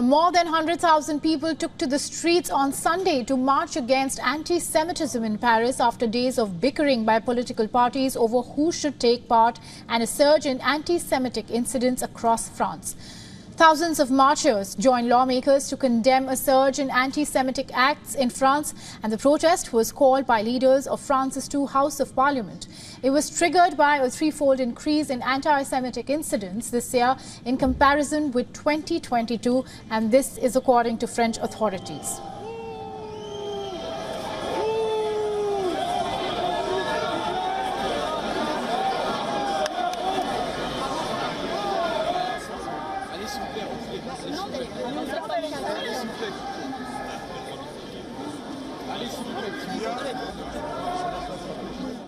More than 100,000 people took to the streets on Sunday to march against anti-Semitism in Paris after days of bickering by political parties over who should take part and a surge in anti-Semitic incidents across France. Thousands of marchers joined lawmakers to condemn a surge in anti-Semitic acts in France, and the protest was called by leaders of France's two Houses of Parliament. It was triggered by a threefold increase in anti-Semitic incidents this year in comparison with 2022, and this is according to French authorities.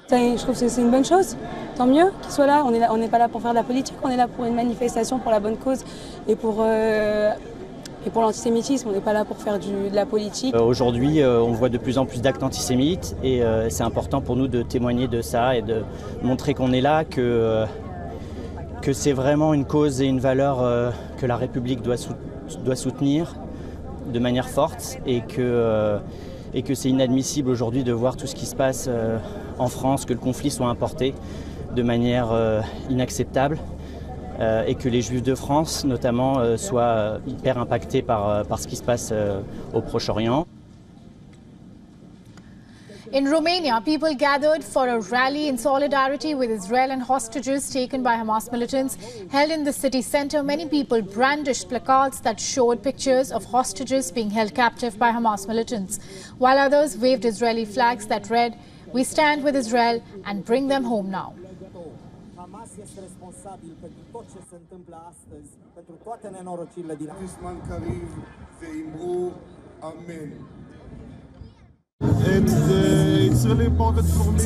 Je trouve que c'est une bonne chose, tant mieux qu'ils soient là. On n'est pas là pour faire de la politique, on est là pour une manifestation pour la bonne cause et pour l'antisémitisme, on n'est pas là pour faire de la politique. Aujourd'hui, on voit de plus en plus d'actes antisémites et c'est important pour nous de témoigner de ça et de montrer qu'on est là, que c'est vraiment une cause et une valeur que la République doit soutenir de manière forte et que c'est inadmissible aujourd'hui de voir tout ce qui se passe en France, que le conflit soit importé de manière inacceptable et que les Juifs de France, notamment, soient hyper impactés par ce qui se passe au Proche-Orient. In Romania, people gathered for a rally in solidarity with Israel and hostages taken by Hamas militants. Held in the city center, many people brandished placards that showed pictures of hostages being held captive by Hamas militants, while others waved Israeli flags that read, "We stand with Israel and bring them home now." Hamas este responsabil pentru tot ce se întâmplă astăzi, pentru toate nenorocirile din And it's really important for me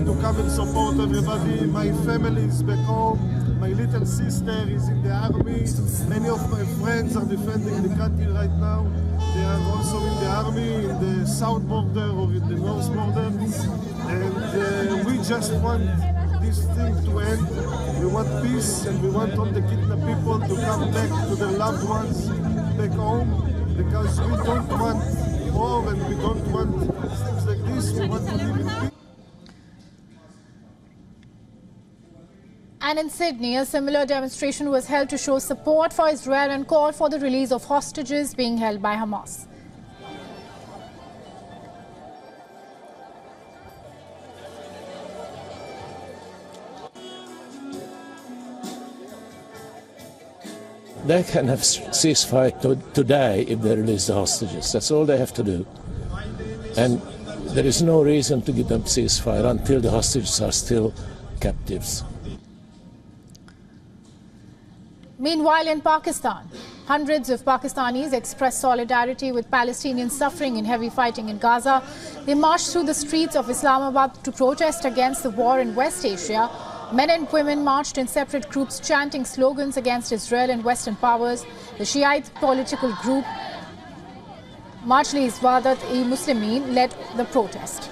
to come and support everybody. My family is back home. My little sister is in the army. Many of my friends are defending the country right now. They are also in the army, in the south border or in the north border. And we just want this thing to end. We want peace and we want all the kidnapped people to come back to their loved ones back home, because we don't want war and we don't want things like this. We want to live in peace. And in Sydney, a similar demonstration was held to show support for Israel and call for the release of hostages being held by Hamas. They can have ceasefire today if they release the hostages. That's all they have to do. And there is no reason to give them ceasefire until the hostages are still captives. Meanwhile, in Pakistan, hundreds of Pakistanis expressed solidarity with Palestinians suffering in heavy fighting in Gaza. They marched through the streets of Islamabad to protest against the war in West Asia. Men and women marched in separate groups chanting slogans against Israel and Western powers. The Shiite political group Majlis Wadat-e-Muslimin led the protest.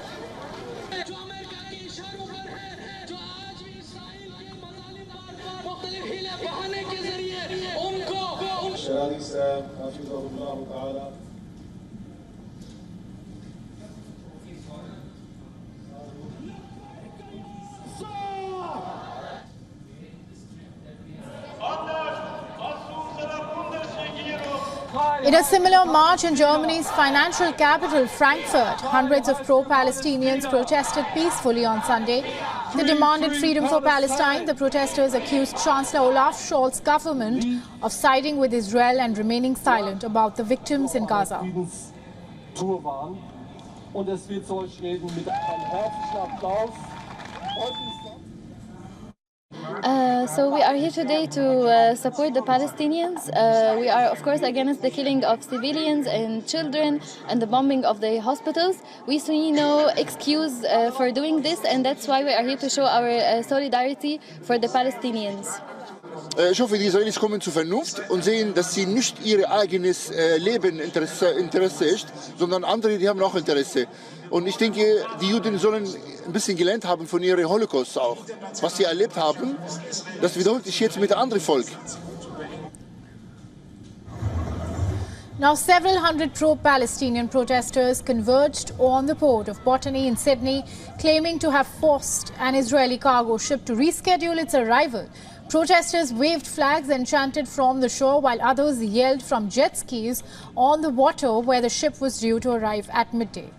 In a similar march in Germany's financial capital, Frankfurt, hundreds of pro-Palestinians protested peacefully on Sunday. They demanded freedom for Palestine. The protesters accused Chancellor Olaf Scholz's government of siding with Israel and remaining silent about the victims in Gaza. So we are here today to support the Palestinians. We are, of course, against the killing of civilians and children and the bombing of the hospitals. We see no excuse for doing this, and that's why we are here to show our solidarity for the Palestinians. Ich hoffe, die Israelis kommen zur Vernunft und sehen, dass sie nicht ihr eigenes Leben Interesse ist, sondern andere, die haben auch Interesse. Und ich denke, die Juden sollen ein bisschen gelernt haben von ihrem Holocaust auch. Was sie erlebt haben, das wiederholt sich jetzt mit dem anderen Volk. Now, several hundred pro-Palestinian protesters converged on the port of Botany in Sydney, claiming to have forced an Israeli cargo ship to reschedule its arrival. Protesters waved flags and chanted from the shore, while others yelled from jet skis on the water where the ship was due to arrive at midday.